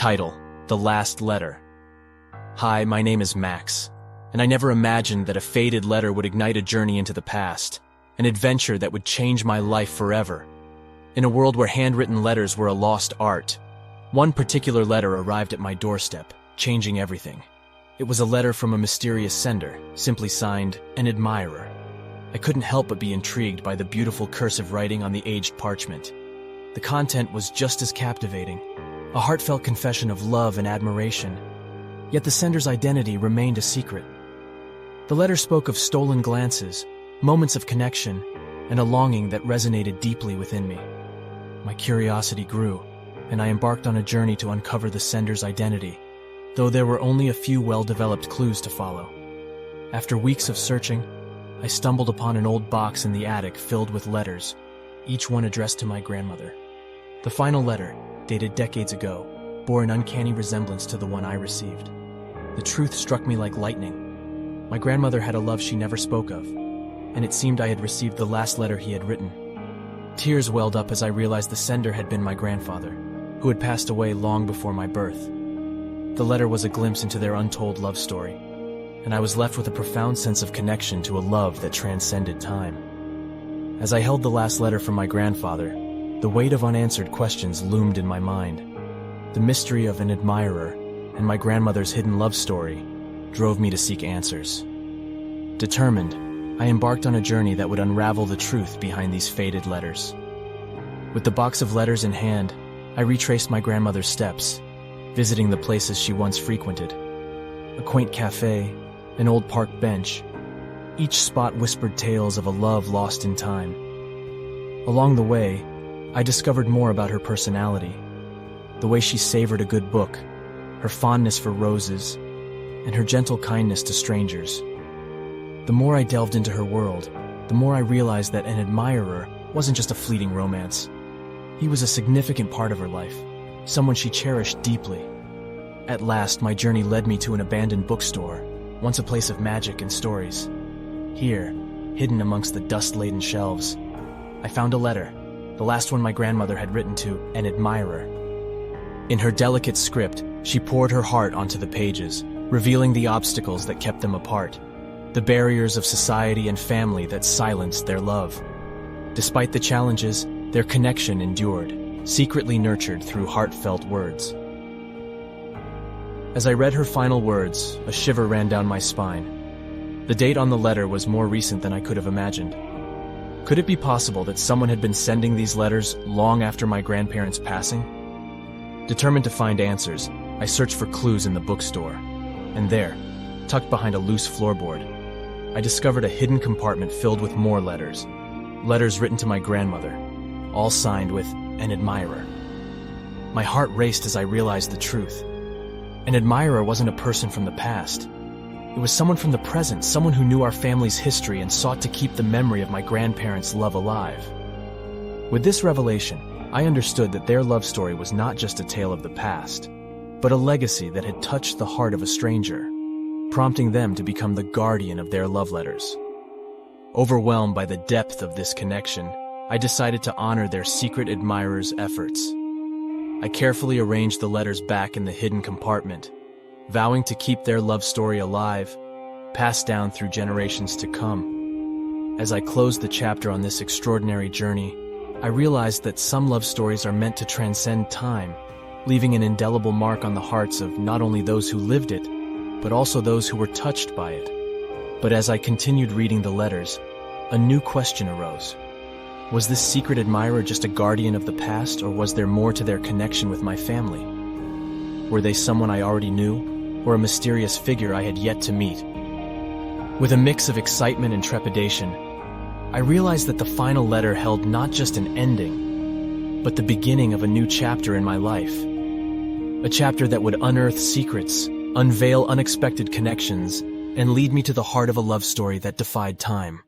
Title: The Last Letter. Hi, my name is Max, and I never imagined that a faded letter would ignite a journey into the past, an adventure that would change my life forever. In a world where handwritten letters were a lost art, one particular letter arrived at my doorstep, changing everything. It was a letter from a mysterious sender, simply signed, "An Admirer." I couldn't help but be intrigued by the beautiful cursive writing on the aged parchment. The content was just as captivating, a heartfelt confession of love and admiration. Yet the sender's identity remained a secret. The letter spoke of stolen glances, moments of connection, and a longing that resonated deeply within me. My curiosity grew, and I embarked on a journey to uncover the sender's identity, though there were only a few well-developed clues to follow. After weeks of searching, I stumbled upon an old box in the attic filled with letters, each one addressed to my grandmother. The final letter, dated decades ago, bore an uncanny resemblance to the one I received. The truth struck me like lightning. My grandmother had a love she never spoke of, and it seemed I had received the last letter he had written. Tears welled up as I realized the sender had been my grandfather, who had passed away long before my birth. The letter was a glimpse into their untold love story, and I was left with a profound sense of connection to a love that transcended time. As I held the last letter from my grandfather, the weight of unanswered questions loomed in my mind. The mystery of an admirer and my grandmother's hidden love story drove me to seek answers. Determined, I embarked on a journey that would unravel the truth behind these faded letters. With the box of letters in hand, I retraced my grandmother's steps, visiting the places she once frequented. A quaint cafe, an old park bench, each spot whispered tales of a love lost in time. Along the way, I discovered more about her personality, the way she savored a good book, her fondness for roses, and her gentle kindness to strangers. The more I delved into her world, the more I realized that an admirer wasn't just a fleeting romance. He was a significant part of her life, someone she cherished deeply. At last, my journey led me to an abandoned bookstore, once a place of magic and stories. Here, hidden amongst the dust-laden shelves, I found a letter, the last one my grandmother had written to an admirer. In her delicate script, she poured her heart onto the pages, revealing the obstacles that kept them apart, the barriers of society and family that silenced their love. Despite the challenges, their connection endured, secretly nurtured through heartfelt words. As I read her final words, a shiver ran down my spine. The date on the letter was more recent than I could have imagined. Could it be possible that someone had been sending these letters long after my grandparents' passing? Determined to find answers, I searched for clues in the bookstore. And there, tucked behind a loose floorboard, I discovered a hidden compartment filled with more letters. Letters written to my grandmother, all signed with "An Admirer." My heart raced as I realized the truth. An admirer wasn't a person from the past. It was someone from the present, someone who knew our family's history and sought to keep the memory of my grandparents' love alive. With this revelation, I understood that their love story was not just a tale of the past, but a legacy that had touched the heart of a stranger, prompting them to become the guardian of their love letters. Overwhelmed by the depth of this connection, I decided to honor their secret admirer's efforts. I carefully arranged the letters back in the hidden compartment, vowing to keep their love story alive, passed down through generations to come. As I closed the chapter on this extraordinary journey, I realized that some love stories are meant to transcend time, leaving an indelible mark on the hearts of not only those who lived it, but also those who were touched by it. But as I continued reading the letters, a new question arose. Was this secret admirer just a guardian of the past, or was there more to their connection with my family? Were they someone I already knew, or a mysterious figure I had yet to meet? With a mix of excitement and trepidation, I realized that the final letter held not just an ending, but the beginning of a new chapter in my life. A chapter that would unearth secrets, unveil unexpected connections, and lead me to the heart of a love story that defied time.